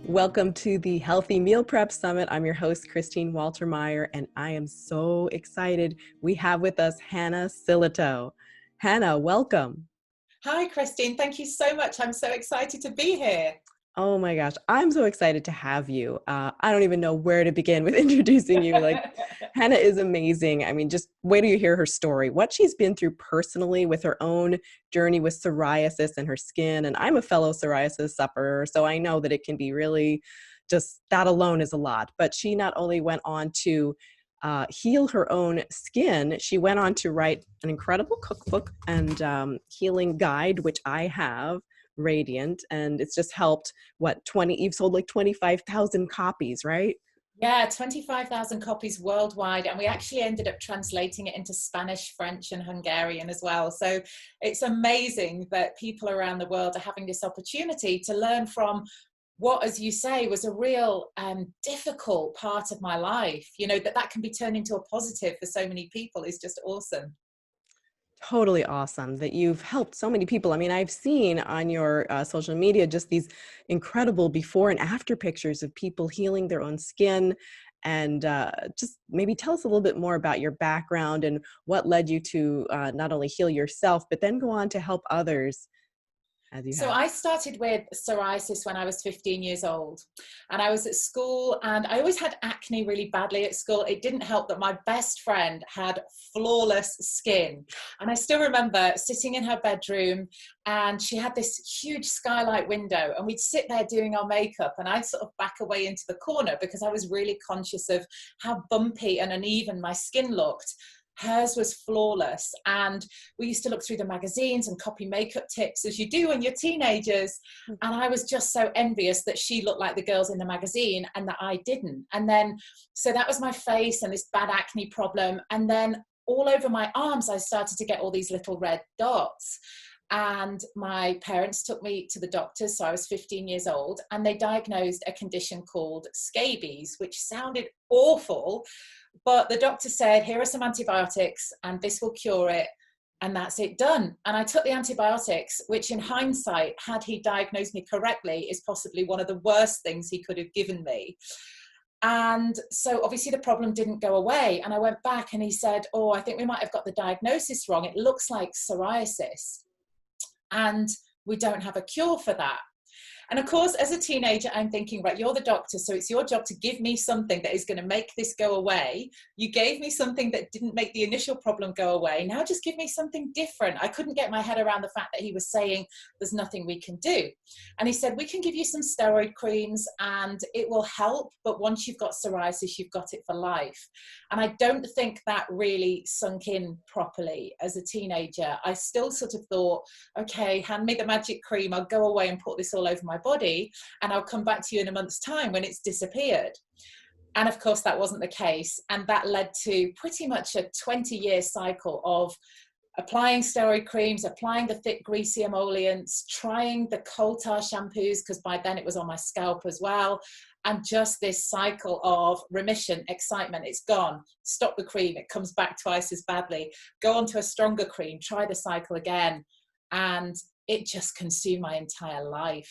Welcome to the Healthy Meal Prep Summit. I'm your host, Christine Waltermeyer, and I am so excited. We have with us Hanna Sillitoe. Hanna, welcome. Hi, Christine. Thank you so much. I'm so excited to be here. Oh my gosh, I'm so excited to have you. I don't even know where to begin with introducing you. Hanna is amazing. I mean, just wait till you hear her story, what she's been through personally with her own journey with psoriasis and her skin. And I'm a fellow psoriasis sufferer, so I know that it can be really just that alone is a lot. But she not only went on to heal her own skin, she went on to write an incredible cookbook and healing guide, which I have. Radiant, and it's just helped you've sold like 25,000 copies, right? Yeah, 25,000 copies worldwide. And we actually ended up translating it into Spanish, French, and Hungarian as well. So it's amazing that people around the world are having this opportunity to learn from what, as you say, was a real difficult part of my life. You know, that can be turned into a positive for so many people is just awesome. Totally awesome that you've helped so many people. I mean, I've seen on your social media just these incredible before and after pictures of people healing their own skin. And just maybe tell us a little bit more about your background and what led you to not only heal yourself, but then go on to help others as you So have. I started with psoriasis when I was 15 years old, and I was at school, and I always had acne really badly at school. It didn't help that my best friend had flawless skin. And I still remember sitting in her bedroom, and she had this huge skylight window, and we'd sit there doing our makeup, and I'd sort of back away into the corner because I was really conscious of how bumpy and uneven my skin looked. Hers was flawless. And we used to look through the magazines and copy makeup tips as you do when you're teenagers. And I was just so envious that she looked like the girls in the magazine and that I didn't. And then, so that was my face and this bad acne problem. And then all over my arms, I started to get all these little red dots. And my parents took me to the doctors. So I was 15 years old, and they diagnosed a condition called scabies, which sounded awful. But the doctor said, here are some antibiotics and this will cure it. And that's it, done. And I took the antibiotics, which in hindsight, had he diagnosed me correctly, is possibly one of the worst things he could have given me. And so obviously the problem didn't go away. And I went back and he said, oh, I think we might have got the diagnosis wrong. It looks like psoriasis. And we don't have a cure for that. And of course, as a teenager, I'm thinking, right, you're the doctor, so it's your job to give me something that is going to make this go away. You gave me something that didn't make the initial problem go away. Now just give me something different. I couldn't get my head around the fact that he was saying there's nothing we can do. And he said, we can give you some steroid creams and it will help, but once you've got psoriasis, you've got it for life. And I don't think that really sunk in properly as a teenager. I still sort of thought, okay, hand me the magic cream, I'll go away and put this all over my body, and I'll come back to you in a month's time when it's disappeared. And of course, that wasn't the case. And that led to pretty much a 20-year cycle of applying steroid creams, applying the thick, greasy emollients, trying the coal tar shampoos, because by then it was on my scalp as well. And just this cycle of remission, excitement, it's gone. Stop the cream, it comes back twice as badly. Go on to a stronger cream, try the cycle again. And it just consumed my entire life.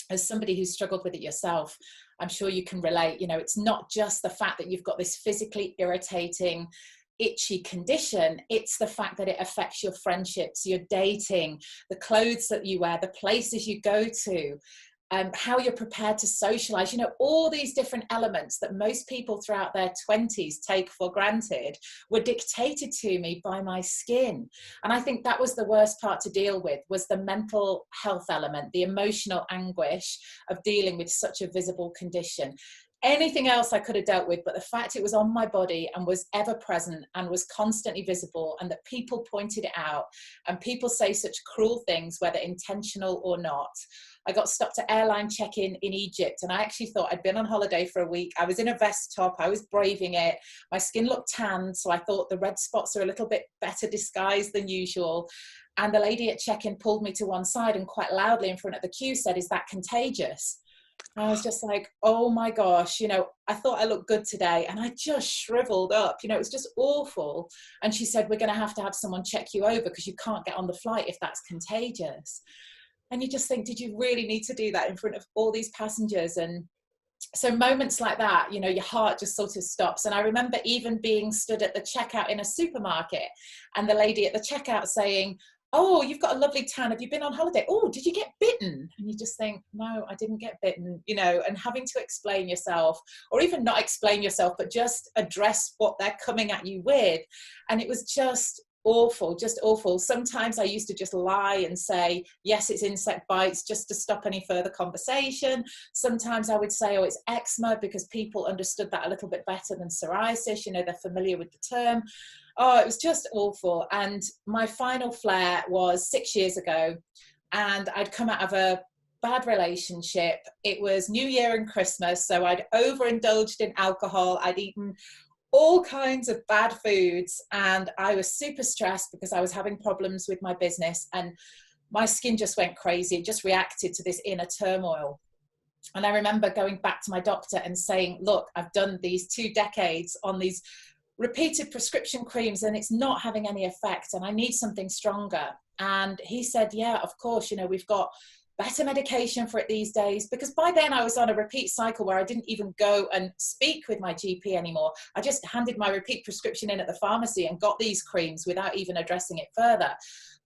As somebody who's struggled with it yourself, I'm sure you can relate. You know, it's not just the fact that you've got this physically irritating, itchy condition. It's the fact that it affects your friendships, your dating, the clothes that you wear, the places you go to, how you're prepared to socialize, you know, all these different elements that most people throughout their 20s take for granted were dictated to me by my skin. And I think that was the worst part to deal with, was the mental health element, the emotional anguish of dealing with such a visible condition. Anything else I could have dealt with, but the fact it was on my body and was ever present and was constantly visible, and that people pointed it out, and people say such cruel things, whether intentional or not. I got stopped at airline check-in in Egypt, and I actually thought I'd been on holiday for a week. I was in a vest top, I was braving it. My skin looked tanned, so I thought the red spots are a little bit better disguised than usual. And the lady at check-in pulled me to one side and quite loudly in front of the queue said, "Is that contagious?" I was just like, oh my gosh, you know, I thought I looked good today, and I just shriveled up, you know, it was just awful. And she said, we're going to have someone check you over because you can't get on the flight if that's contagious. And you just think, did you really need to do that in front of all these passengers? And so moments like that, you know, your heart just sort of stops. And I remember even being stood at the checkout in a supermarket and the lady at the checkout saying, oh, you've got a lovely tan. Have you been on holiday? Oh, did you get bitten? And you just think, no, I didn't get bitten, you know, and having to explain yourself, or even not explain yourself, but just address what they're coming at you with. And it was just awful, just awful. Sometimes I used to just lie and say, yes, it's insect bites, just to stop any further conversation. Sometimes I would say, oh, it's eczema, because people understood that a little bit better than psoriasis. You know, they're familiar with the term. Oh, it was just awful. And my final flare was 6 years ago, and I'd come out of a bad relationship. It was New Year and Christmas, so I'd overindulged in alcohol. I'd eaten all kinds of bad foods, and I was super stressed because I was having problems with my business, and my skin just went crazy. It just reacted to this inner turmoil. And I remember going back to my doctor and saying, look, I've done these 2 decades on these repeated prescription creams and it's not having any effect, and I need something stronger. And he said, yeah, of course, you know, we've got better medication for it these days. Because by then I was on a repeat cycle where I didn't even go and speak with my GP anymore. I just handed my repeat prescription in at the pharmacy and got these creams without even addressing it further.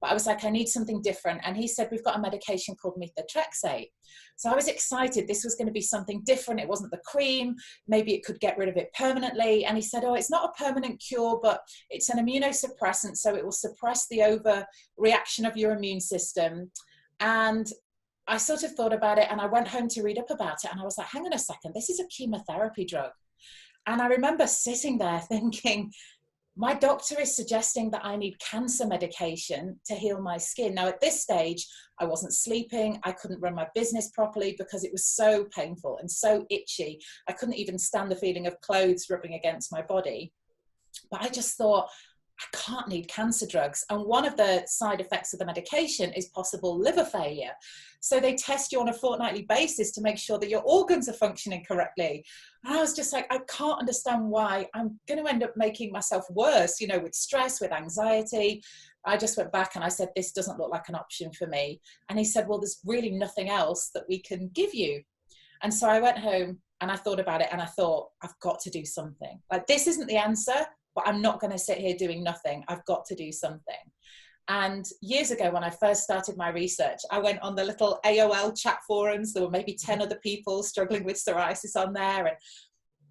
But I was like, I need something different. And he said, we've got a medication called methotrexate. So I was excited. This was going to be something different. It wasn't the cream. Maybe it could get rid of it permanently. And he said, oh, it's not a permanent cure, but it's an immunosuppressant. So it will suppress the overreaction of your immune system. And I sort of thought about it, and I went home to read up about it, and I was like, hang on a second, this is a chemotherapy drug. And I remember sitting there thinking, my doctor is suggesting that I need cancer medication to heal my skin. Now, at this stage, I wasn't sleeping. I couldn't run my business properly because it was so painful and so itchy. I couldn't even stand the feeling of clothes rubbing against my body. But I just thought, I can't need cancer drugs. And one of the side effects of the medication is possible liver failure. So they test you on a fortnightly basis to make sure that your organs are functioning correctly. And I was just like, I can't understand why I'm going to end up making myself worse, you know, with stress, with anxiety. I just went back and I said, this doesn't look like an option for me. And he said, well, there's really nothing else that we can give you. And so I went home and I thought about it, and I thought, I've got to do something. Like, this isn't the answer, but I'm not going to sit here doing nothing. I've got to do something. And years ago, when I first started my research, I went on the little AOL chat forums. There were maybe 10 other people struggling with psoriasis on there. And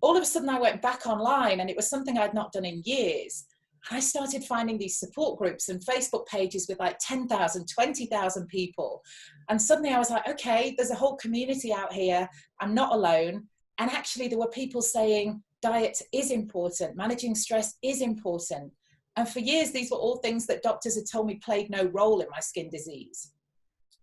all of a sudden I went back online, and it was something I'd not done in years. And I started finding these support groups and Facebook pages with like 10,000, 20,000 people. And suddenly I was like, okay, there's a whole community out here. I'm not alone. And actually there were people saying diet is important, managing stress is important. And for years, these were all things that doctors had told me played no role in my skin disease.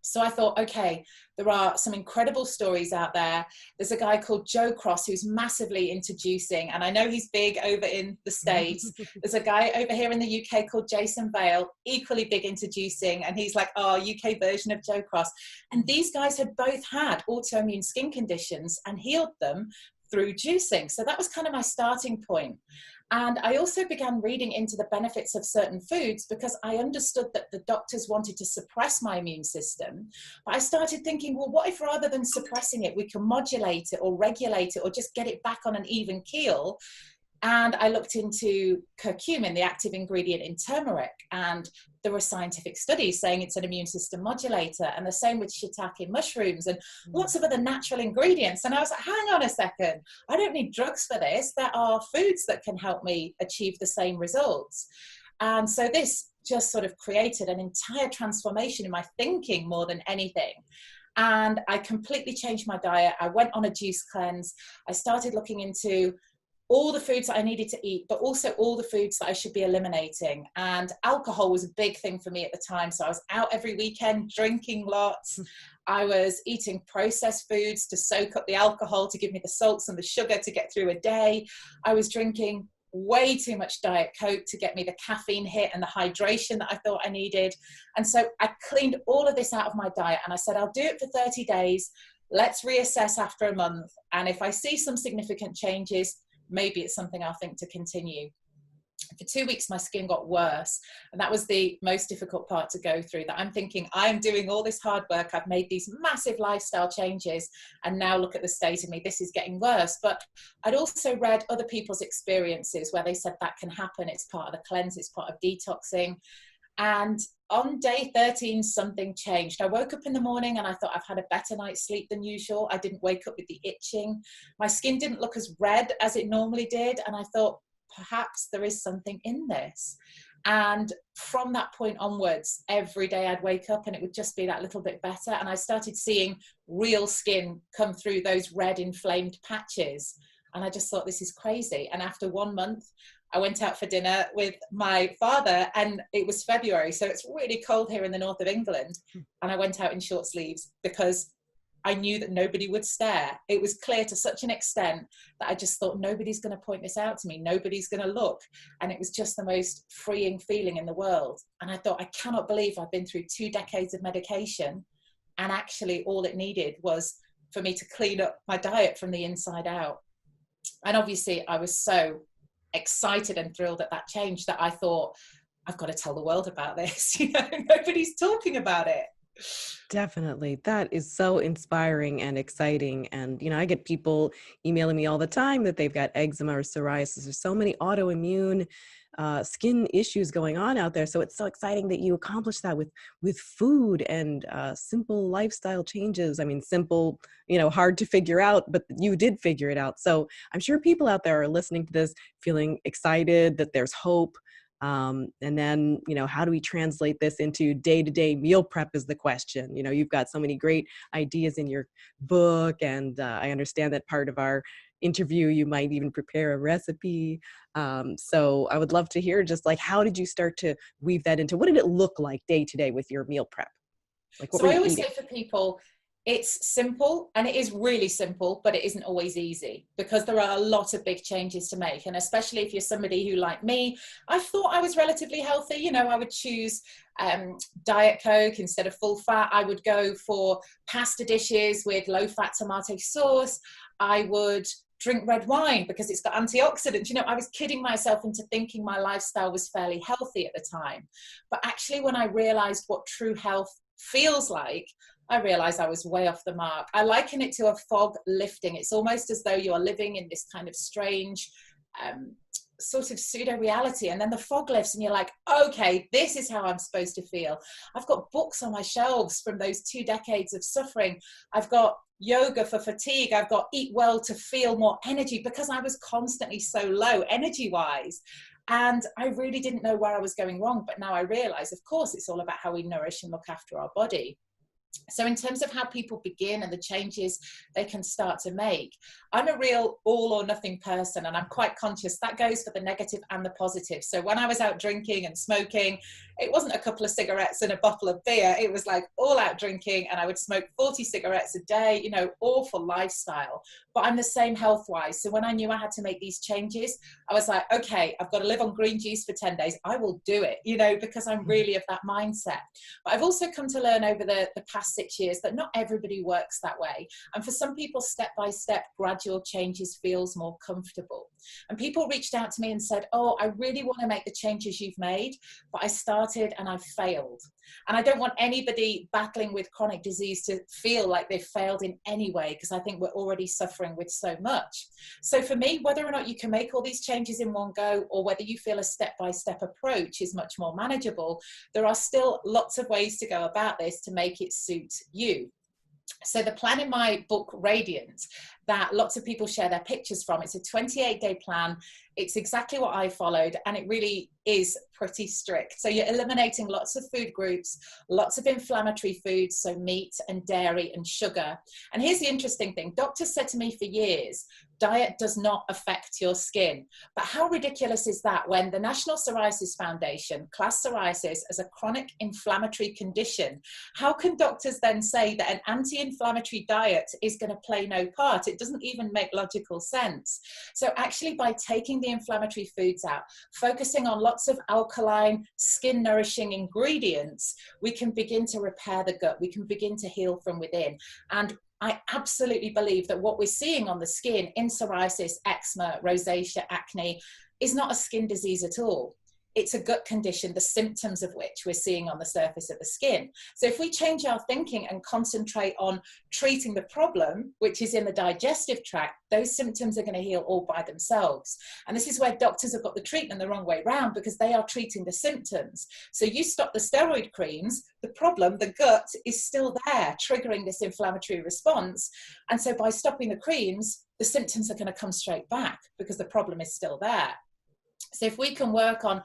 So I thought, okay, there are some incredible stories out there. There's a guy called Joe Cross who's massively into juicing, and I know he's big over in the States. There's a guy over here in the UK called Jason Vale, equally big into juicing, and he's like our UK version of Joe Cross. And these guys had both had autoimmune skin conditions and healed them through juicing. So that was kind of my starting point. And I also began reading into the benefits of certain foods because I understood that the doctors wanted to suppress my immune system. But I started thinking, well, what if rather than suppressing it, we can modulate it or regulate it or just get it back on an even keel? And I looked into curcumin, the active ingredient in turmeric, and there were scientific studies saying it's an immune system modulator, and the same with shiitake mushrooms and lots of other natural ingredients. And I was like, hang on a second, I don't need drugs for this. There are foods that can help me achieve the same results. And so this just sort of created an entire transformation in my thinking more than anything. And I completely changed my diet. I went on a juice cleanse. I started looking into all the foods that I needed to eat, but also all the foods that I should be eliminating. And alcohol was a big thing for me at the time. So I was out every weekend drinking lots. I was eating processed foods to soak up the alcohol, to give me the salts and the sugar to get through a day. I was drinking way too much Diet Coke to get me the caffeine hit and the hydration that I thought I needed. And so I cleaned all of this out of my diet, and I said, I'll do it for 30 days. Let's reassess after a month. And if I see some significant changes, maybe it's something I'll think to continue. For 2 weeks, my skin got worse. And that was the most difficult part to go through, that I'm thinking, I'm doing all this hard work. I've made these massive lifestyle changes. And now look at the state of me. This is getting worse. But I'd also read other people's experiences where they said that can happen. It's part of the cleanse. It's part of detoxing. And on day 13, something changed. I woke up in the morning and I thought I've had a better night's sleep than usual. I didn't wake up with the itching. My skin didn't look as red as it normally did. And I thought, perhaps there is something in this. And from that point onwards, every day I'd wake up and it would just be that little bit better. And I started seeing real skin come through those red inflamed patches. And I just thought, this is crazy. And after 1 month, I went out for dinner with my father, and it was February. So it's really cold here in the north of England. And I went out in short sleeves because I knew that nobody would stare. It was clear to such an extent that I just thought, nobody's going to point this out to me. Nobody's going to look. And it was just the most freeing feeling in the world. And I thought, I cannot believe I've been through 2 decades of medication. And actually all it needed was for me to clean up my diet from the inside out. And obviously I was so excited and thrilled at that change that I thought, I've got to tell the world about this. You know, nobody's talking about it. Definitely. That is so inspiring and exciting. And, I get people emailing me all the time that they've got eczema or psoriasis. There's so many autoimmune skin issues going on out there. So it's so exciting that you accomplish that with food and simple lifestyle changes. I mean, simple, hard to figure out, but you did figure it out. So I'm sure people out there are listening to this feeling excited that there's hope. And then, how do we translate this into day-to-day meal prep is the question. You've got so many great ideas in your book, and I understand that part of our interview, you might even prepare a recipe. So I would love to hear just like, how did you start to weave that into, what did it look like day to day with your meal prep? Like, what so were I you always eating? say for people, it's simple, and it is really simple, but it isn't always easy because there are a lot of big changes to make. And especially if you're somebody who, like me, I thought I was relatively healthy. I would choose Diet Coke instead of full fat. I would go for pasta dishes with low fat tomato sauce. I would drink red wine because it's got antioxidants. I was kidding myself into thinking my lifestyle was fairly healthy at the time. But actually, when I realized what true health feels like, I realized I was way off the mark. I liken it to a fog lifting. It's almost as though you're living in this kind of strange sort of pseudo reality, and then the fog lifts and you're like, okay, this is how I'm supposed to feel. I've got books on my shelves from those 2 decades of suffering. I've got yoga for fatigue. I've got eat well to feel more energy, because I was constantly so low energy wise. And I really didn't know where I was going wrong. But now I realize, of course, it's all about how we nourish and look after our body. So in terms of how people begin and the changes they can start to make, I'm a real all or nothing person, and I'm quite conscious that goes for the negative and the positive. So when I was out drinking and smoking, it wasn't a couple of cigarettes and a bottle of beer. It was like all out drinking, and I would smoke 40 cigarettes a day, awful lifestyle. But I'm the same health-wise. So when I knew I had to make these changes, I was like, okay, I've got to live on green juice for 10 days. I will do it, because I'm really of that mindset. But I've also come to learn over the past 6 years that not everybody works that way. And for some people, step-by-step, gradual changes feels more comfortable. And people reached out to me and said, oh, I really want to make the changes you've made, but I started and I've failed. And I don't want anybody battling with chronic disease to feel like they've failed in any way, because I think we're already suffering with so much. So for me, whether or not you can make all these changes in one go, or whether you feel a step-by-step approach is much more manageable, there are still lots of ways to go about this to make it suit you. So the plan in my book, Radiant, that lots of people share their pictures from, it's a 28-day plan. It's exactly what I followed, and it really is pretty strict. So you're eliminating lots of food groups, lots of inflammatory foods, so meat and dairy and sugar. And here's the interesting thing. Doctors said to me for years, diet does not affect your skin. But how ridiculous is that when the National Psoriasis Foundation classed psoriasis as a chronic inflammatory condition? How can doctors then say that an anti-inflammatory diet is going to play no part? It doesn't even make logical sense. So actually, by taking the inflammatory foods out, focusing on lots lots of alkaline, skin nourishing ingredients, we can begin to repair the gut. We can begin to heal from within. And I absolutely believe that what we're seeing on the skin in psoriasis, eczema, rosacea, acne is not a skin disease at all. It's a gut condition, the symptoms of which we're seeing on the surface of the skin. So if we change our thinking and concentrate on treating the problem, which is in the digestive tract, those symptoms are going to heal all by themselves. And this is where doctors have got the treatment the wrong way round, because they are treating the symptoms. So you stop the steroid creams, the problem, the gut, is still there, triggering this inflammatory response. And so by stopping the creams, the symptoms are going to come straight back because the problem is still there. So if we can work on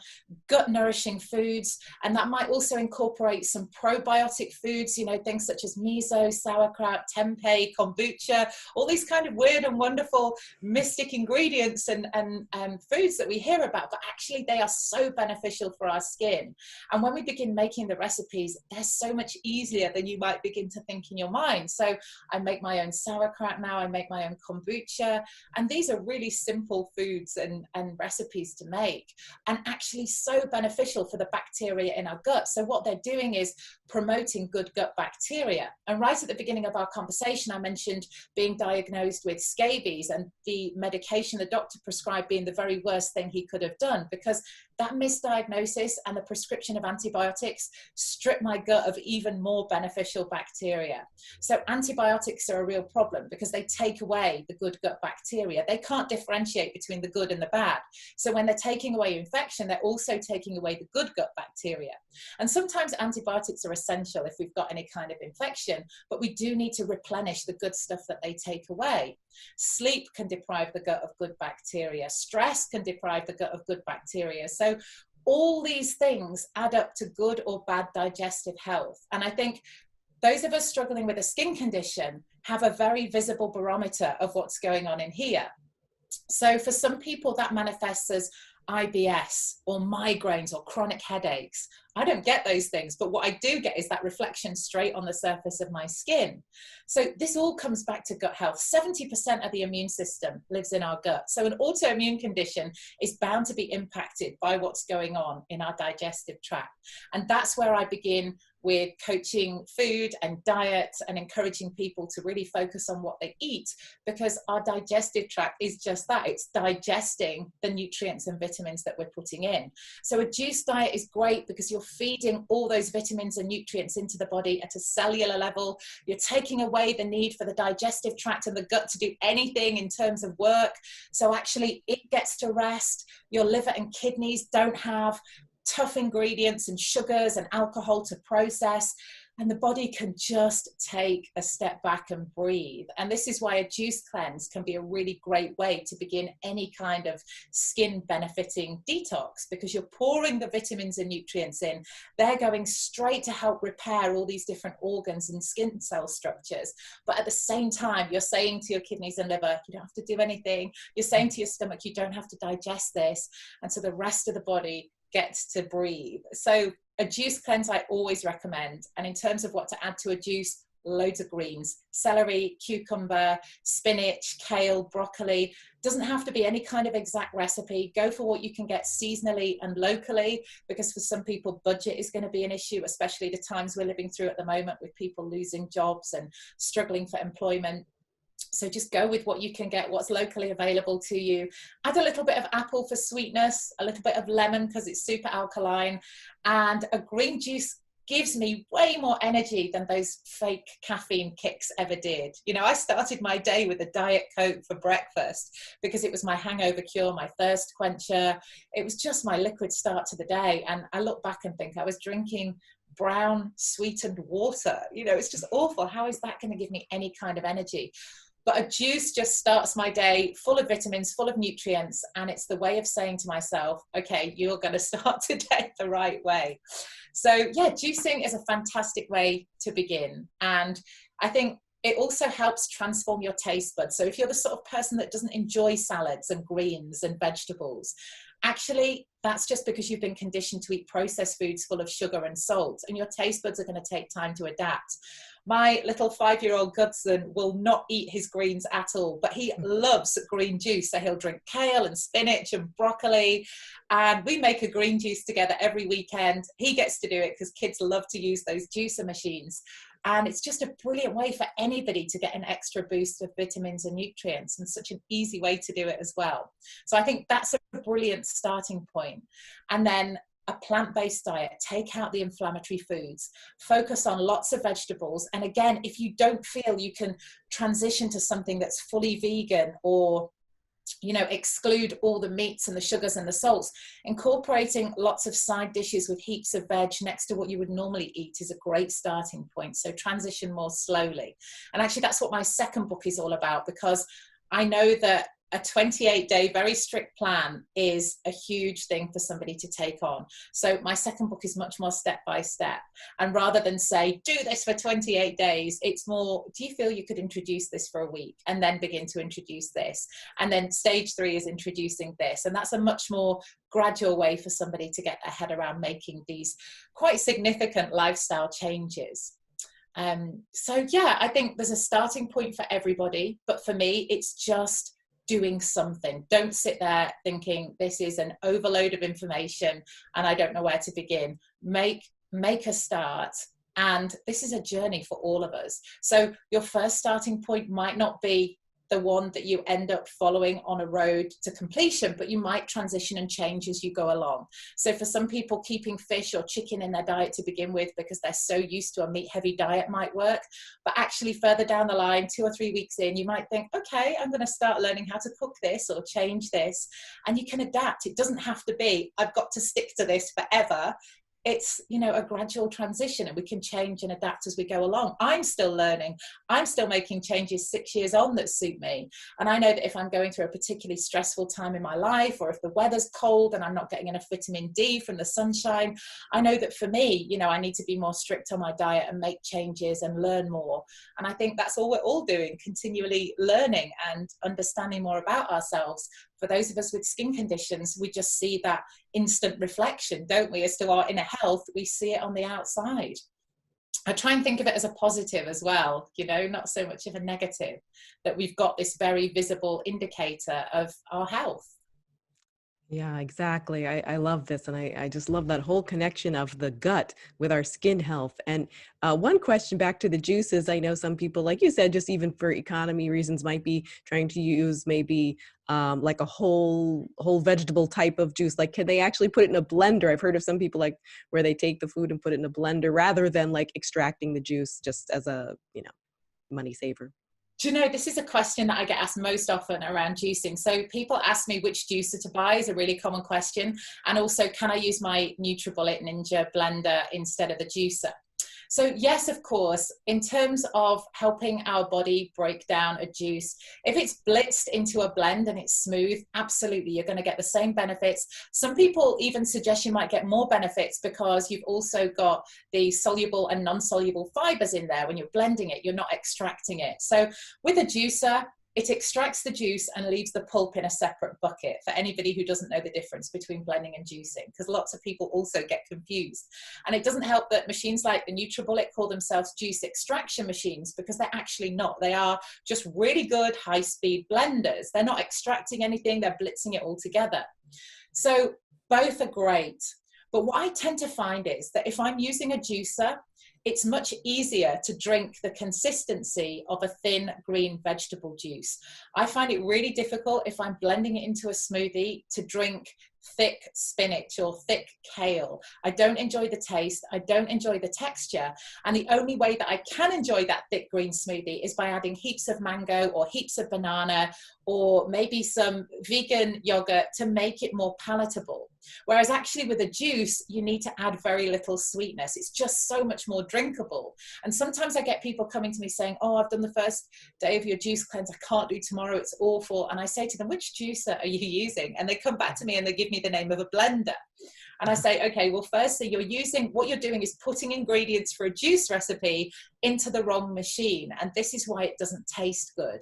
gut nourishing foods, and that might also incorporate some probiotic foods, you know, things such as miso, sauerkraut, tempeh, kombucha, all these kind of weird and wonderful mystic ingredients and foods that we hear about, but actually they are so beneficial for our skin. And when we begin making the recipes, they're so much easier than you might begin to think in your mind. So I make my own sauerkraut now, I make my own kombucha, and these are really simple foods and recipes to make, and actually so beneficial for the bacteria in our gut. So what they're doing is promoting good gut bacteria. And right at the beginning of our conversation, I mentioned being diagnosed with scabies and the medication the doctor prescribed being the very worst thing he could have done, because that misdiagnosis and the prescription of antibiotics stripped my gut of even more beneficial bacteria. So antibiotics are a real problem because they take away the good gut bacteria. They can't differentiate between the good and the bad. So when they're taking away infection, they're also taking away the good gut bacteria. And sometimes antibiotics are essential if we've got any kind of infection, but we do need to replenish the good stuff that they take away. Sleep can deprive the gut of good bacteria. Stress can deprive the gut of good bacteria. So all these things add up to good or bad digestive health. And I think those of us struggling with a skin condition have a very visible barometer of what's going on in here. So for some people that manifests as IBS or migraines or chronic headaches. I don't get those things, but what I do get is that reflection straight on the surface of my skin. So this all comes back to gut health. 70% of the immune system lives in our gut. So an autoimmune condition is bound to be impacted by what's going on in our digestive tract. And that's where I begin with coaching food and diet and encouraging people to really focus on what they eat, because our digestive tract is just that. It's digesting the nutrients and vitamins that we're putting in. So a juice diet is great because you're feeding all those vitamins and nutrients into the body at a cellular level. You're taking away the need for the digestive tract and the gut to do anything in terms of work. So actually it gets to rest. Your liver and kidneys don't have tough ingredients and sugars and alcohol to process, and the body can just take a step back and breathe. And this is why a juice cleanse can be a really great way to begin any kind of skin benefiting detox, because you're pouring the vitamins and nutrients in. They're going straight to help repair all these different organs and skin cell structures. But at the same time, you're saying to your kidneys and liver, you don't have to do anything. You're saying to your stomach, you don't have to digest this. And so the rest of the body gets to breathe. So a juice cleanse I always recommend. And in terms of what to add to a juice, loads of greens: celery, cucumber, spinach, kale, broccoli. Doesn't have to be any kind of exact recipe. Go for what you can get seasonally and locally, because for some people budget is going to be an issue, especially the times we're living through at the moment with people losing jobs and struggling for employment. So just go with what you can get, what's locally available to you. Add a little bit of apple for sweetness, a little bit of lemon because it's super alkaline, and a green juice gives me way more energy than those fake caffeine kicks ever did. You know, I started my day with a Diet Coke for breakfast because it was my hangover cure, my thirst quencher. It was just my liquid start to the day. And I look back and think I was drinking brown sweetened water. You know, it's just awful. How is that going to give me any kind of energy? But a juice just starts my day full of vitamins, full of nutrients. And it's the way of saying to myself, okay, you're going to start today the right way. So yeah, juicing is a fantastic way to begin. And I think it also helps transform your taste buds. So if you're the sort of person that doesn't enjoy salads and greens and vegetables, Actually, that's just because you've been conditioned to eat processed foods full of sugar and salt, and your taste buds are going to take time to adapt. My little 5-year-old Goodson will not eat his greens at all, but he loves green juice. So he'll drink kale and spinach and broccoli, and we make a green juice together every weekend. He gets to do it because kids love to use those juicer machines. And it's just a brilliant way for anybody to get an extra boost of vitamins and nutrients, and such an easy way to do it as well. So I think that's a brilliant starting point. And then a plant-based diet, take out the inflammatory foods, focus on lots of vegetables. And again, if you don't feel you can transition to something that's fully vegan, or exclude all the meats and the sugars and the salts, incorporating lots of side dishes with heaps of veg next to what you would normally eat is a great starting point. So transition more slowly. And actually, that's what my second book is all about, because I know that a 28-day very strict plan is a huge thing for somebody to take on. So my second book is much more step by step. And rather than say, do this for 28 days, it's more, do you feel you could introduce this for a week and then begin to introduce this? And then stage 3 is introducing this. And that's a much more gradual way for somebody to get their head around making these quite significant lifestyle changes. So yeah, I think there's a starting point for everybody, but for me, it's just doing something. Don't sit there thinking this is an overload of information and I don't know where to begin. Make a start. And this is a journey for all of us. So your first starting point might not be the one that you end up following on a road to completion, but you might transition and change as you go along. So for some people, keeping fish or chicken in their diet to begin with because they're so used to a meat-heavy diet might work. But actually further down the line, 2 or 3 weeks in, you might think, okay, I'm going to start learning how to cook this or change this. And you can adapt. It doesn't have to be, I've got to stick to this forever. It's, a gradual transition, and we can change and adapt as we go along. I'm still learning. I'm still making changes 6 years on that suit me. And I know that if I'm going through a particularly stressful time in my life, or if the weather's cold and I'm not getting enough vitamin D from the sunshine, I know that for me, I need to be more strict on my diet and make changes and learn more. And I think that's all we're all doing, continually learning and understanding more about ourselves. For those of us with skin conditions, we just see that instant reflection, don't we, as to our inner health. We see it on the outside. I try and think of it as a positive as well, not so much of a negative, that we've got this very visible indicator of our health. Yeah, exactly. I love this. And I just love that whole connection of the gut with our skin health. And one question back to the juices. I know some people, like you said, just even for economy reasons, might be trying to use maybe like a whole vegetable type of juice. Like, can they actually put it in a blender? I've heard of some people like where they take the food and put it in a blender rather than like extracting the juice just as a, money saver. Do you know, this is a question that I get asked most often around juicing. So people ask me which juicer to buy is a really common question. And also, can I use my NutriBullet Ninja blender instead of the juicer? So yes, of course, in terms of helping our body break down a juice, if it's blitzed into a blend and it's smooth, absolutely, you're going to get the same benefits. Some people even suggest you might get more benefits because you've also got the soluble and non-soluble fibers in there. When you're blending it, you're not extracting it. So with a juicer, it extracts the juice and leaves the pulp in a separate bucket, for anybody who doesn't know the difference between blending and juicing, because lots of people also get confused. And it doesn't help that machines like the NutriBullet call themselves juice extraction machines, because they're actually not. They are just really good high-speed blenders. They're not extracting anything, they're blitzing it all together. So both are great. But what I tend to find is that if I'm using a juicer, it's much easier to drink the consistency of a thin green vegetable juice. I find it really difficult if I'm blending it into a smoothie to drink thick spinach or thick kale. I don't enjoy the taste. I don't enjoy the texture. And the only way that I can enjoy that thick green smoothie is by adding heaps of mango or heaps of banana or maybe some vegan yogurt to make it more palatable. Whereas actually with a juice, you need to add very little sweetness. It's just so much more drinkable. And sometimes I get people coming to me saying, oh, I've done the first day of your juice cleanse. I can't do tomorrow. It's awful. And I say to them, which juicer are you using? And they come back to me and they give me the name of a blender. And I say, okay, well, firstly, what you're doing is putting ingredients for a juice recipe into the wrong machine. And this is why it doesn't taste good.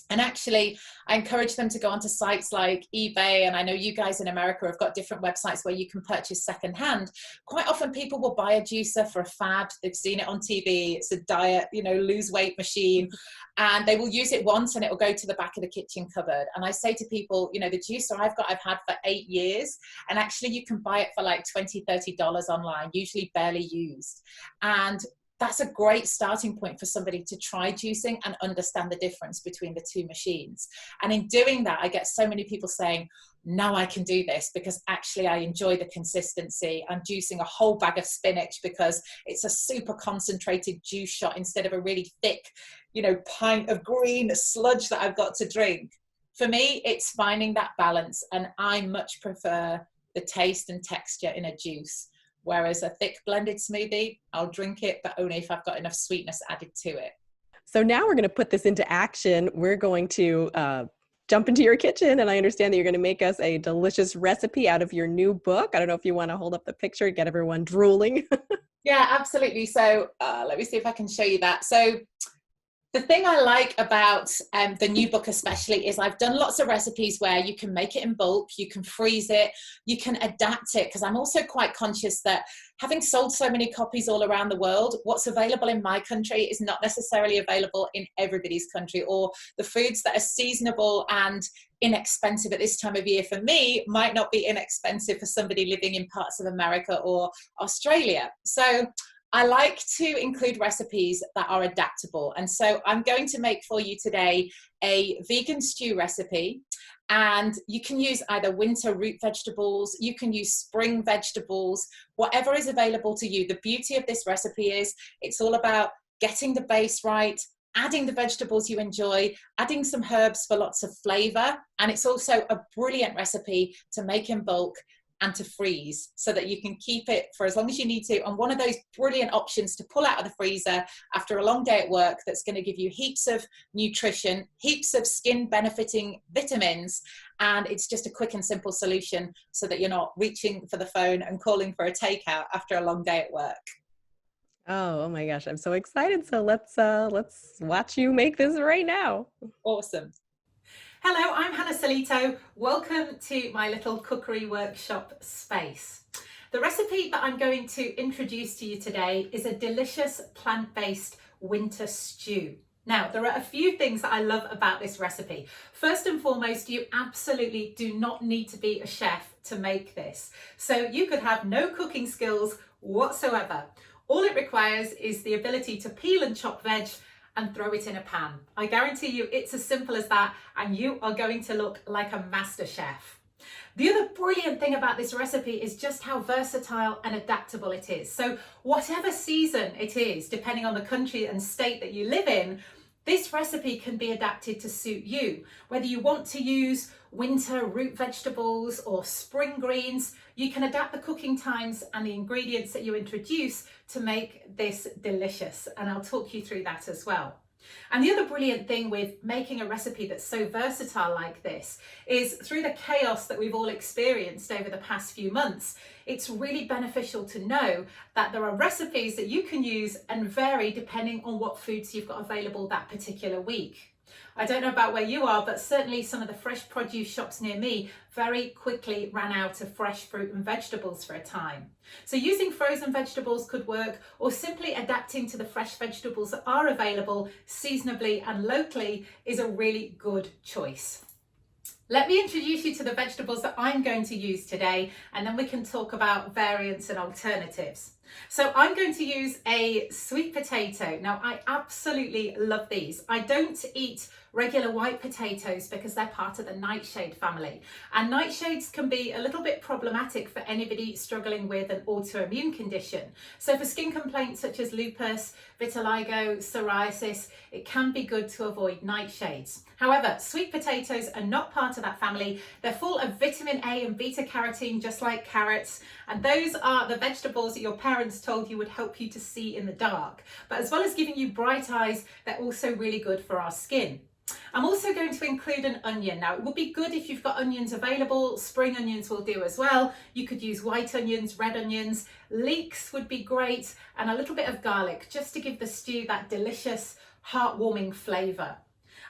And actually, I encourage them to go onto sites like eBay. And I know you guys in America have got different websites where you can purchase secondhand. Quite often people will buy a juicer for a fad. They've seen it on TV. It's a diet, lose weight machine. And they will use it once and it will go to the back of the kitchen cupboard. And I say to people, the juicer I've had for 8 years. And actually you can buy it for like $20, $30 online, usually barely used. And that's a great starting point for somebody to try juicing and understand the difference between the two machines. And in doing that, I get so many people saying, now I can do this because actually I enjoy the consistency. I'm juicing a whole bag of spinach because it's a super concentrated juice shot instead of a really thick, pint of green sludge that I've got to drink. For me, it's finding that balance, and I much prefer the taste and texture in a juice. Whereas a thick blended smoothie, I'll drink it, but only if I've got enough sweetness added to it. So now we're going to put this into action. We're going to jump into your kitchen, and I understand that you're going to make us a delicious recipe out of your new book. I don't know if you want to hold up the picture, get everyone drooling. Yeah, absolutely. So let me see if I can show you that. So the thing I like about the new book especially is I've done lots of recipes where you can make it in bulk, you can freeze it, you can adapt it, because I'm also quite conscious that having sold so many copies all around the world, what's available in my country is not necessarily available in everybody's country, or the foods that are seasonable and inexpensive at this time of year for me might not be inexpensive for somebody living in parts of America or Australia. So I like to include recipes that are adaptable. And so I'm going to make for you today a vegan stew recipe. And you can use either winter root vegetables, you can use spring vegetables, whatever is available to you. The beauty of this recipe is it's all about getting the base right, adding the vegetables you enjoy, adding some herbs for lots of flavor. And it's also a brilliant recipe to make in bulk and to freeze so that you can keep it for as long as you need to. And one of those brilliant options to pull out of the freezer after a long day at work that's going to give you heaps of nutrition, heaps of skin benefiting vitamins. And it's just a quick and simple solution so that you're not reaching for the phone and calling for a takeout after a long day at work. Oh my gosh, I'm so excited. So let's watch you make this right now. Awesome. Hello, I'm Hanna Sillitoe. Welcome to my little cookery workshop space. The recipe that I'm going to introduce to you today is a delicious plant-based winter stew. Now, there are a few things that I love about this recipe. First and foremost, you absolutely do not need to be a chef to make this. So you could have no cooking skills whatsoever. All it requires is the ability to peel and chop veg and throw it in a pan. I guarantee you it's as simple as that, and you are going to look like a master chef. The other brilliant thing about this recipe is just how versatile and adaptable it is. So whatever season it is, depending on the country and state that you live in, this recipe can be adapted to suit you. Whether you want to use winter root vegetables or spring greens, you can adapt the cooking times and the ingredients that you introduce to make this delicious. And I'll talk you through that as well. And the other brilliant thing with making a recipe that's so versatile like this is through the chaos that we've all experienced over the past few months, it's really beneficial to know that there are recipes that you can use and vary depending on what foods you've got available that particular week. I don't know about where you are, but certainly some of the fresh produce shops near me very quickly ran out of fresh fruit and vegetables for a time. So using frozen vegetables could work, or simply adapting to the fresh vegetables that are available seasonably and locally is a really good choice. Let me introduce you to the vegetables that I'm going to use today, and then we can talk about variants and alternatives. So I'm going to use a sweet potato. Now, I absolutely love these. I don't eat regular white potatoes because they're part of the nightshade family. And nightshades can be a little bit problematic for anybody struggling with an autoimmune condition. So for skin complaints such as lupus, vitiligo, psoriasis, it can be good to avoid nightshades. However, sweet potatoes are not part of that family. They're full of vitamin A and beta carotene, just like carrots. And those are the vegetables that your parents told you would help you to see in the dark. But as well as giving you bright eyes, they're also really good for our skin. I'm also going to include an onion. Now, it would be good if you've got onions available. Spring onions will do as well. You could use white onions, red onions, leeks would be great, and a little bit of garlic just to give the stew that delicious, heartwarming flavour.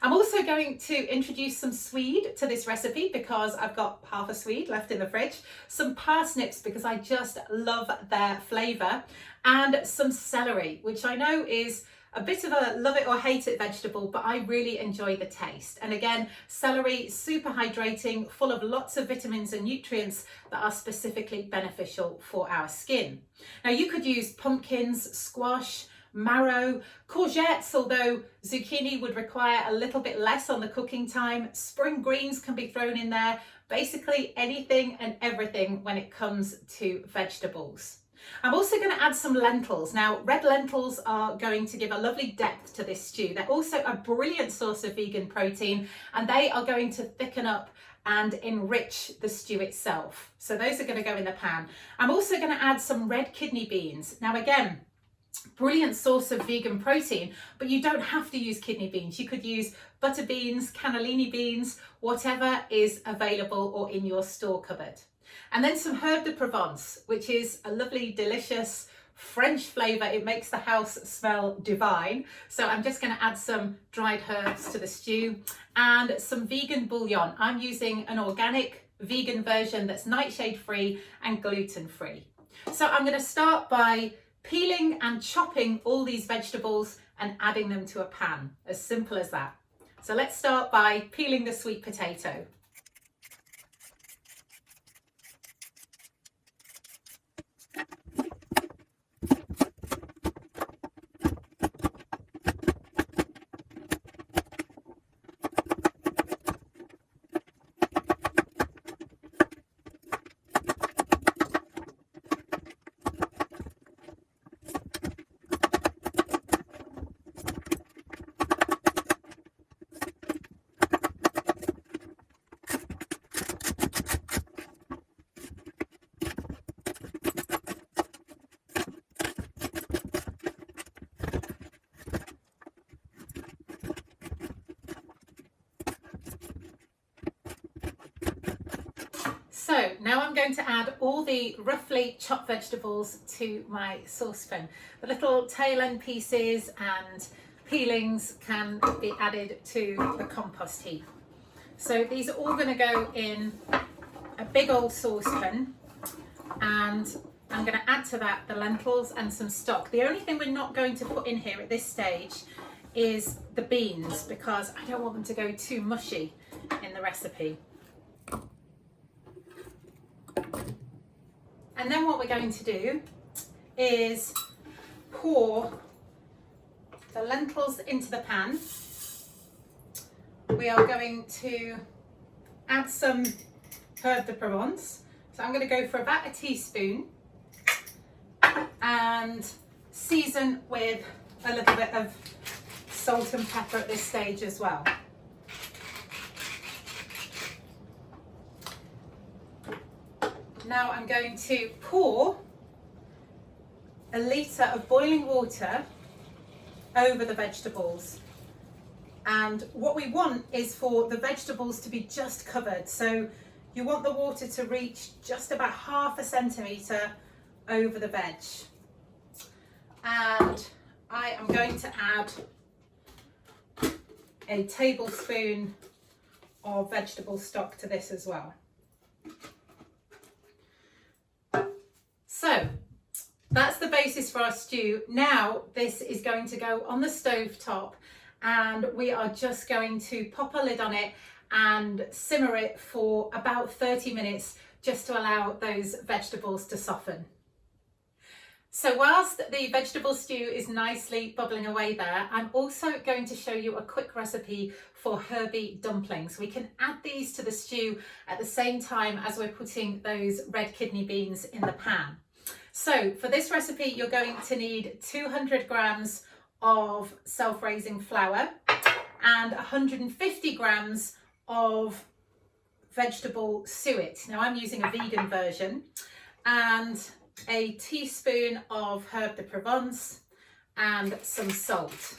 I'm also going to introduce some swede to this recipe because I've got half a swede left in the fridge, some parsnips because I just love their flavour, and some celery, which I know is a bit of a love it or hate it vegetable, but I really enjoy the taste. And again, celery, super hydrating, full of lots of vitamins and nutrients that are specifically beneficial for our skin. Now you could use pumpkins, squash, marrow, courgettes, although zucchini would require a little bit less on the cooking time. Spring greens can be thrown in there. Basically anything and everything when it comes to vegetables. I'm also going to add some lentils. Now, red lentils are going to give a lovely depth to this stew. They're also a brilliant source of vegan protein, and they are going to thicken up and enrich the stew itself. So those are going to go in the pan. I'm also going to add some red kidney beans. Now, again, brilliant source of vegan protein, but you don't have to use kidney beans. You could use butter beans, cannellini beans, whatever is available or in your store cupboard. And then some herb de Provence, which is a lovely, delicious French flavour. It makes the house smell divine. So I'm just going to add some dried herbs to the stew and some vegan bouillon. I'm using an organic vegan version that's nightshade free and gluten free. So I'm going to start by peeling and chopping all these vegetables and adding them to a pan. As simple as that. So let's start by peeling the sweet potato. So now I'm going to add all the roughly chopped vegetables to my saucepan. The little tail end pieces and peelings can be added to the compost heap. So these are all going to go in a big old saucepan, and I'm going to add to that the lentils and some stock. The only thing we're not going to put in here at this stage is the beans, because I don't want them to go too mushy in the recipe. And then what we're going to do is pour the lentils into the pan. We are going to add some herb de Provence. So I'm going to go for about a teaspoon and season with a little bit of salt and pepper at this stage as well. Now I'm going to pour a litre of boiling water over the vegetables. And what we want is for the vegetables to be just covered. So you want the water to reach just about ½ centimetre over the veg. And I am going to add a tablespoon of vegetable stock to this as well. So that's the basis for our stew. Now this is going to go on the stove top, and we are just going to pop a lid on it and simmer it for about 30 minutes just to allow those vegetables to soften. So whilst the vegetable stew is nicely bubbling away there, I'm also going to show you a quick recipe for herby dumplings. We can add these to the stew at the same time as we're putting those red kidney beans in the pan. So for this recipe, you're going to need 200 grams of self-raising flour and 150 grams of vegetable suet. Now I'm using a vegan version, and a teaspoon of herb de Provence and some salt.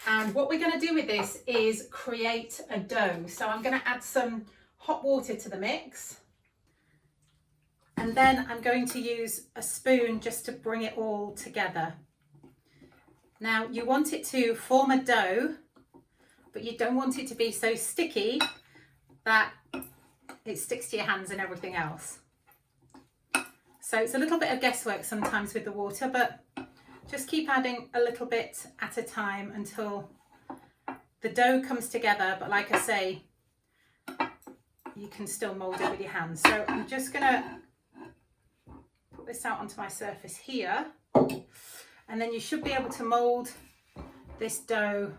And what we're going to do with this is create a dough. So I'm going to add some hot water to the mix, and then I'm going to use a spoon just to bring it all together. Now you want it to form a dough but you don't want it to be so sticky that it sticks to your hands and everything else. So it's a little bit of guesswork sometimes with the water, but just keep adding a little bit at a time until the dough comes together. But like I say, you can still mold it with your hands. So I'm just gonna put this out onto my surface here, and then you should be able to mold this dough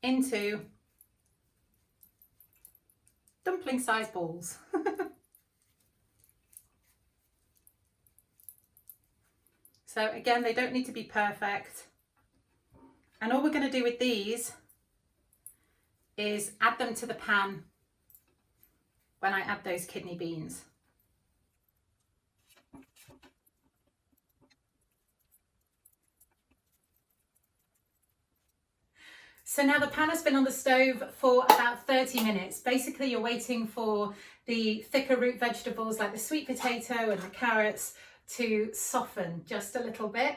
into dumpling sized balls. So again, they don't need to be perfect. And all we're going to do with these is add them to the pan when I add those kidney beans. So now the pan has been on the stove for about 30 minutes. Basically, you're waiting for the thicker root vegetables like the sweet potato and the carrots to soften just a little bit.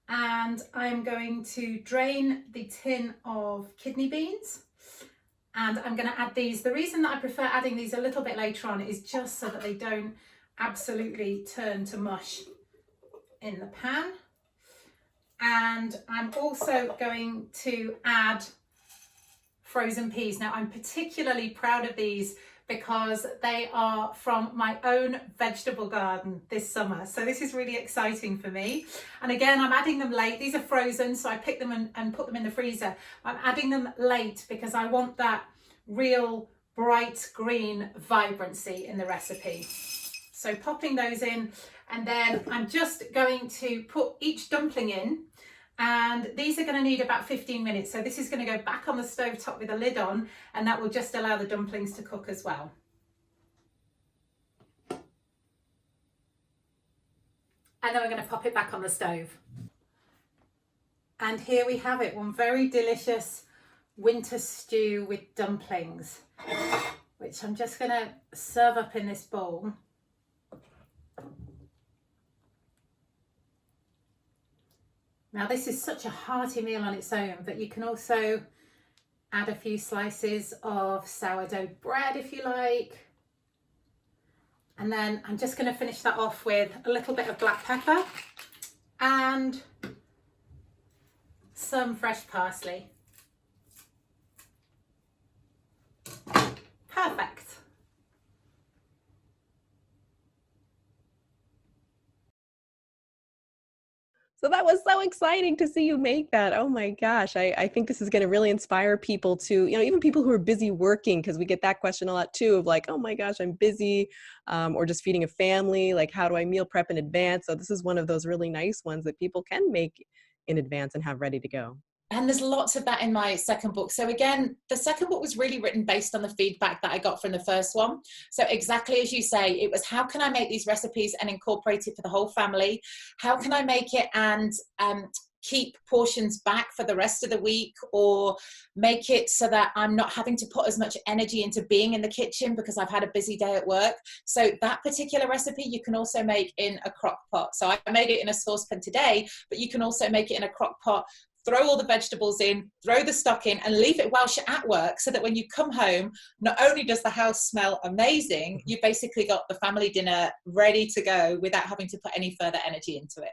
And I'm going to drain the tin of kidney beans, and I'm going to add these. The reason that I prefer adding these a little bit later on is just so that they don't absolutely turn to mush in the pan. And I'm also going to add frozen peas. Now, I'm particularly proud of these because they are from my own vegetable garden this summer. So this is really exciting for me. And again, I'm adding them late. These are frozen, so I pick them and put them in the freezer. I'm adding them late because I want that real bright green vibrancy in the recipe. So popping those in, and then I'm just going to put each dumpling in, and these are going to need about 15 minutes. So this is going to go back on the stove top with a lid on, and that will just allow the dumplings to cook as well. And then we're going to pop it back on the stove. And here we have it, one very delicious winter stew with dumplings, which I'm just going to serve up in this bowl. Now this is such a hearty meal on its own, but you can also add a few slices of sourdough bread if you like. And then I'm just going to finish that off with a little bit of black pepper and some fresh parsley. Perfect. So that was so exciting to see you make that. Oh my gosh. I think this is going to really inspire people to, even people who are busy working, because we get that question a lot too of like, oh my gosh, I'm busy, or just feeding a family. Like, how do I meal prep in advance? So this is one of those really nice ones that people can make in advance and have ready to go. And there's lots of that in my second book. So again, the second book was really written based on the feedback that I got from the first one. So exactly as you say, it was how can I make these recipes and incorporate it for the whole family? How can I make it and keep portions back for the rest of the week, or make it so that I'm not having to put as much energy into being in the kitchen because I've had a busy day at work. So that particular recipe you can also make in a crock pot. So I made it in a saucepan today, but you can also make it in a crock pot. Throw all the vegetables in, throw the stock in, and leave it whilst you're at work, so that when you come home, not only does the house smell amazing, you've basically got the family dinner ready to go without having to put any further energy into it.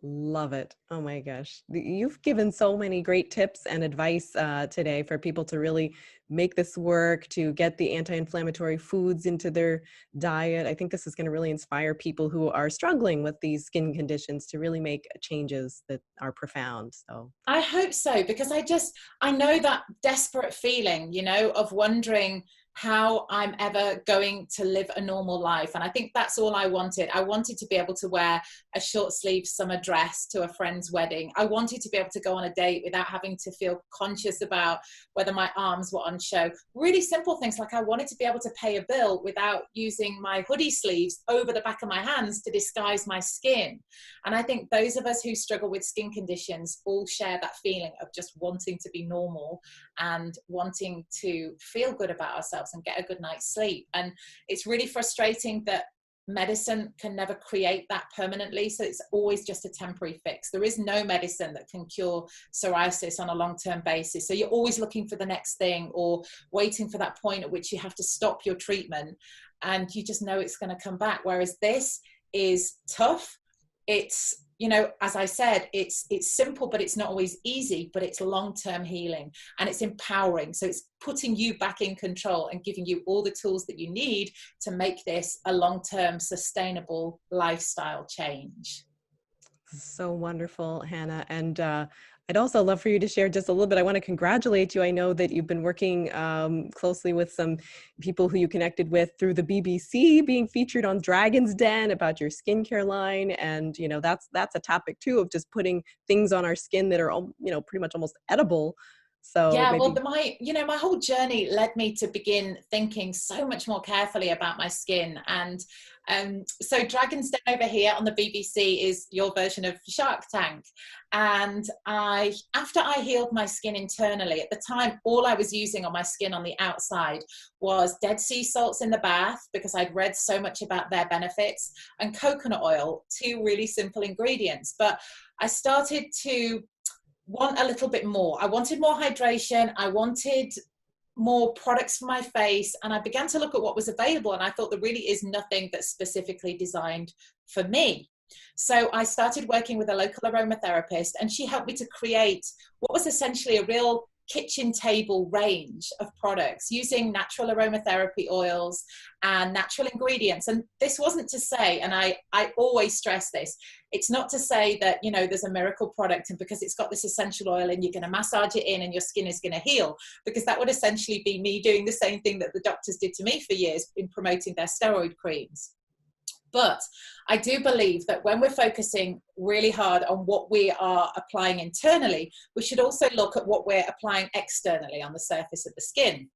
Love it. Oh my gosh. You've given so many great tips and advice today for people to really make this work, to get the anti-inflammatory foods into their diet. I think this is going to really inspire people who are struggling with these skin conditions to really make changes that are profound. So I hope so, because I know that desperate feeling, of wondering how I'm ever going to live a normal life. And I think that's all I wanted. I wanted to be able to wear a short sleeve summer dress to a friend's wedding. I wanted to be able to go on a date without having to feel conscious about whether my arms were on show. Really simple things, like I wanted to be able to pay a bill without using my hoodie sleeves over the back of my hands to disguise my skin. And I think those of us who struggle with skin conditions all share that feeling of just wanting to be normal and wanting to feel good about ourselves and get a good night's sleep. And it's really frustrating that medicine can never create that permanently. So it's always just a temporary fix. There is no medicine that can cure psoriasis on a long-term basis. So you're always looking for the next thing, or waiting for that point at which you have to stop your treatment, and you just know it's going to come back. Whereas this is tough. It's, you know, as I said, it's simple, but it's not always easy, but it's long-term healing, and it's empowering. So it's putting you back in control and giving you all the tools that you need to make this a long-term sustainable lifestyle change. So wonderful, Hanna. And I'd also love for you to share just a little bit. I want to congratulate you. I know that you've been working closely with some people who you connected with through the BBC, being featured on Dragon's Den about your skincare line. And, you know, that's a topic too, of just putting things on our skin that are, you know, pretty much almost edible. So yeah, maybe... well, my whole journey led me to begin thinking so much more carefully about my skin. And so Dragon's Den over here on the BBC is your version of Shark Tank. And after I healed my skin internally, at the time, all I was using on my skin on the outside was Dead Sea salts in the bath, because I'd read so much about their benefits, and coconut oil, 2 really simple ingredients. But I started to want a little bit more. I wanted more hydration. I wanted more products for my face. And I began to look at what was available. And I thought there really is nothing that's specifically designed for me. So I started working with a local aromatherapist, and she helped me to create what was essentially a real kitchen table range of products using natural aromatherapy oils and natural ingredients. And this wasn't to say, and I always stress this, it's not to say that, you know, there's a miracle product and because it's got this essential oil and you're going to massage it in and your skin is going to heal, because that would essentially be me doing the same thing that the doctors did to me for years in promoting their steroid creams. But I do believe that when we're focusing really hard on what we are applying internally, we should also look at what we're applying externally on the surface of the skin.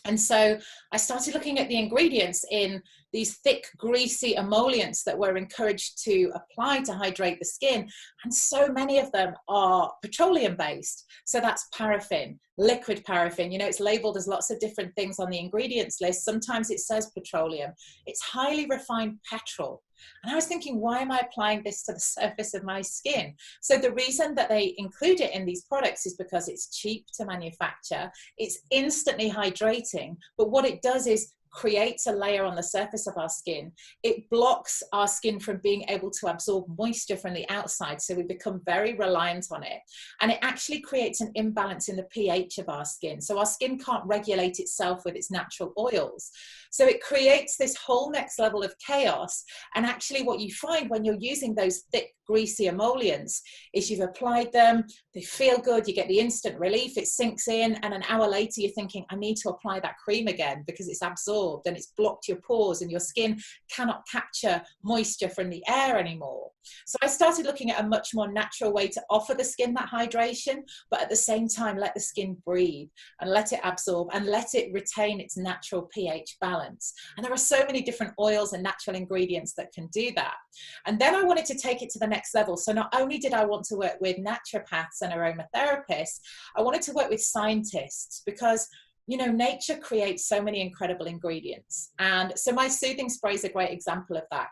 And so I started looking at the ingredients in these thick, greasy emollients that we're encouraged to apply to hydrate the skin. And so many of them are petroleum-based. So that's paraffin, liquid paraffin. You know, it's labeled as lots of different things on the ingredients list. Sometimes it says petroleum. It's highly refined petrol. And I was thinking, why am I applying this to the surface of my skin? So the reason that they include it in these products is because it's cheap to manufacture. It's instantly hydrating. But what it does is creates a layer on the surface of our skin. It blocks our skin from being able to absorb moisture from the outside, so we become very reliant on it. And it actually creates an imbalance in the pH of our skin. So our skin can't regulate itself with its natural oils. So it creates this whole next level of chaos. And actually what you find when you're using those thick, greasy emollients is you've applied them, they feel good, you get the instant relief, it sinks in, and an hour later you're thinking, I need to apply that cream again because it's absorbed and it's blocked your pores and your skin cannot capture moisture from the air anymore. So I started looking at a much more natural way to offer the skin that hydration, but at the same time let the skin breathe and let it absorb and let it retain its natural pH balance. And there are so many different oils and natural ingredients that can do that. And then I wanted to take it to the next level. So not only did I want to work with naturopaths and aromatherapists, I wanted to work with scientists, because you know, nature creates so many incredible ingredients. And so my soothing spray is a great example of that.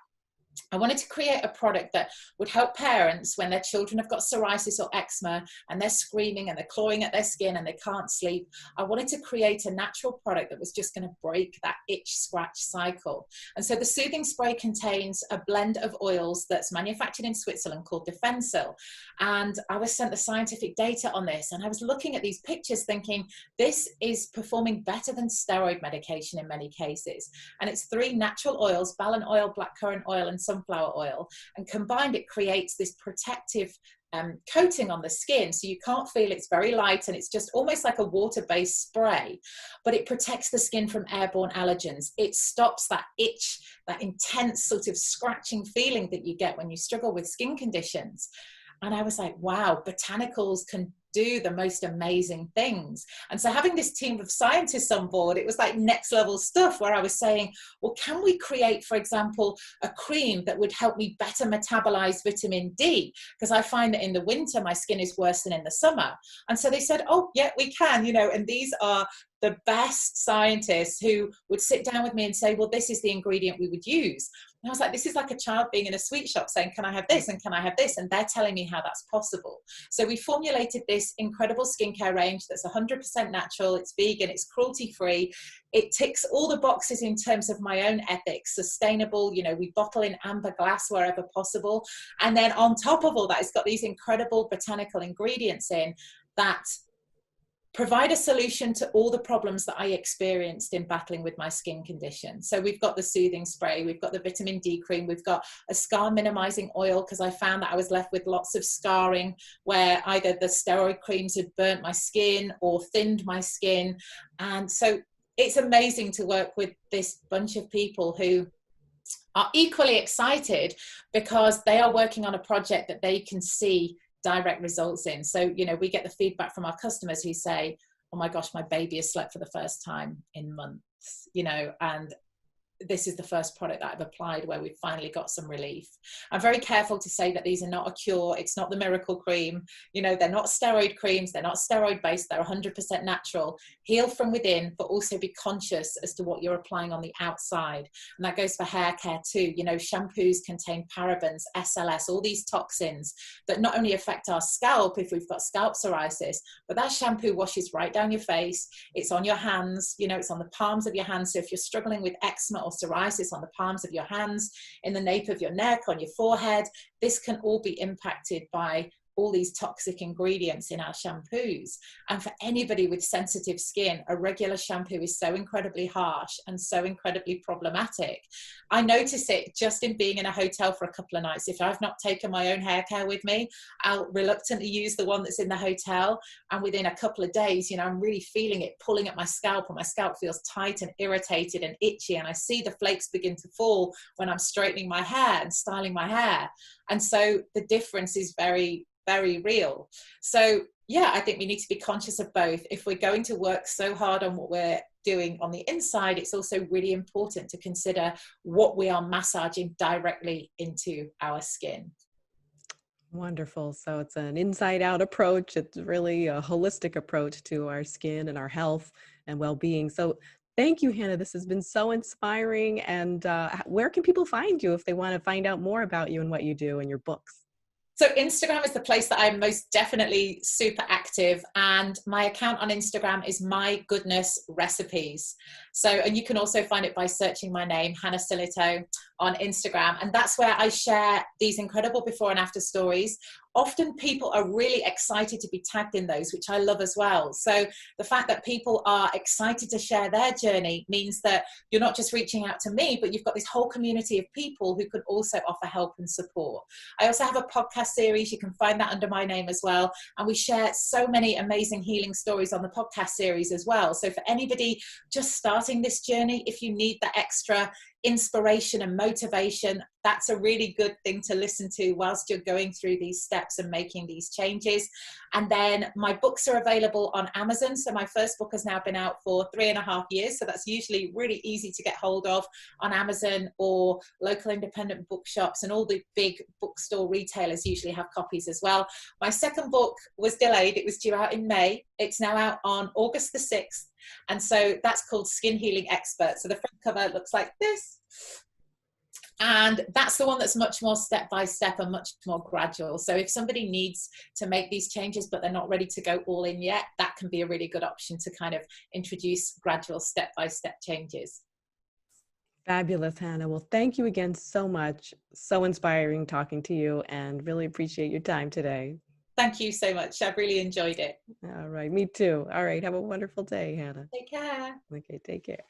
I wanted to create a product that would help parents when their children have got psoriasis or eczema and they're screaming and they're clawing at their skin and they can't sleep. I wanted to create a natural product that was just going to break that itch scratch cycle. And so the soothing spray contains a blend of oils that's manufactured in Switzerland called Defensil. And I was sent the scientific data on this, and I was looking at these pictures thinking, this is performing better than steroid medication in many cases. And it's 3 natural oils, balan oil, blackcurrant oil, and sunflower oil, and combined it creates this protective coating on the skin, so you can't feel, it's very light and it's just almost like a water-based spray, but it protects the skin from airborne allergens. It stops that itch, that intense sort of scratching feeling that you get when you struggle with skin conditions. And I was like, wow, botanicals can do the most amazing things. And so having this team of scientists on board, it was like next level stuff where I was saying, well, can we create, for example, a cream that would help me better metabolize vitamin D? Because I find that in the winter, my skin is worse than in the summer. And so they said, oh, yeah, we can, you know, and these are the best scientists who would sit down with me and say, well, this is the ingredient we would use. And I was like, this is like a child being in a sweet shop saying, can I have this? And can I have this? And they're telling me how that's possible. So we formulated this incredible skincare range that's 100% natural, it's vegan, it's cruelty-free. It ticks all the boxes in terms of my own ethics, sustainable, you know, we bottle in amber glass wherever possible. And then on top of all that, it's got these incredible botanical ingredients in that provide a solution to all the problems that I experienced in battling with my skin condition. So we've got the soothing spray, we've got the vitamin D cream, we've got a scar minimizing oil, because I found that I was left with lots of scarring where either the steroid creams had burnt my skin or thinned my skin. And so it's amazing to work with this bunch of people who are equally excited because they are working on a project that they can see direct results in. So, you know, we get the feedback from our customers who say, oh my gosh, my baby has slept for the first time in months, you know, and this is the first product that I've applied where we've finally got some relief. I'm very careful to say that these are not a cure. It's not the miracle cream. You know, they're not steroid creams. They're not steroid based. They're 100% natural. Heal from within, but also be conscious as to what you're applying on the outside. And that goes for hair care too. You know, shampoos contain parabens, SLS, all these toxins that not only affect our scalp if we've got scalp psoriasis, but that shampoo washes right down your face. It's on your hands, you know, it's on the palms of your hands. So if you're struggling with eczema or psoriasis on the palms of your hands, in the nape of your neck, on your forehead, this can all be impacted by all these toxic ingredients in our shampoos. And for anybody with sensitive skin, a regular shampoo is so incredibly harsh and so incredibly problematic. I notice it just in being in a hotel for a couple of nights. If I've not taken my own hair care with me, I'll reluctantly use the one that's in the hotel. And within a couple of days, you know, I'm really feeling it pulling at my scalp, and my scalp feels tight and irritated and itchy. And I see the flakes begin to fall when I'm straightening my hair and styling my hair. And so the difference is very, very real. So yeah, I think we need to be conscious of both. If we're going to work so hard on what we're doing on the inside, it's also really important to consider what we are massaging directly into our skin. Wonderful. So it's an inside out approach. It's really a holistic approach to our skin and our health and well-being. So thank you, Hanna. This has been so inspiring. And where can people find you if they want to find out more about you and what you do and your books? So Instagram is the place that I'm most definitely super active, and my account on Instagram is My Goodness Recipes. So, and you can also find it by searching my name, Hanna Sillitoe, on Instagram. And that's where I share these incredible before and after stories. Often people are really excited to be tagged in those, which I love as well. So the fact that people are excited to share their journey means that you're not just reaching out to me, but you've got this whole community of people who could also offer help and support. I also have a podcast series. You can find that under my name as well. And we share so many amazing healing stories on the podcast series as well. So for anybody just starting this journey, if you need that extra inspiration and motivation, that's a really good thing to listen to whilst you're going through these steps and making these changes. And then my books are available on Amazon. So my first book has now been out for 3.5 years. So that's usually really easy to get hold of on Amazon or local independent bookshops, and all the big bookstore retailers usually have copies as well. My second book was delayed. It was due out in May. It's now out on August the 6th. And so that's called Skin Healing Expert. So the front cover looks like this. And that's the one that's much more step by step and much more gradual. So if somebody needs to make these changes, but they're not ready to go all in yet, that can be a really good option to kind of introduce gradual step by step changes. Fabulous, Hanna. Well, thank you again so much. So inspiring talking to you, and really appreciate your time today. Thank you so much. I've really enjoyed it. All right. Me too. All right. Have a wonderful day, Hanna. Take care. Okay. Take care.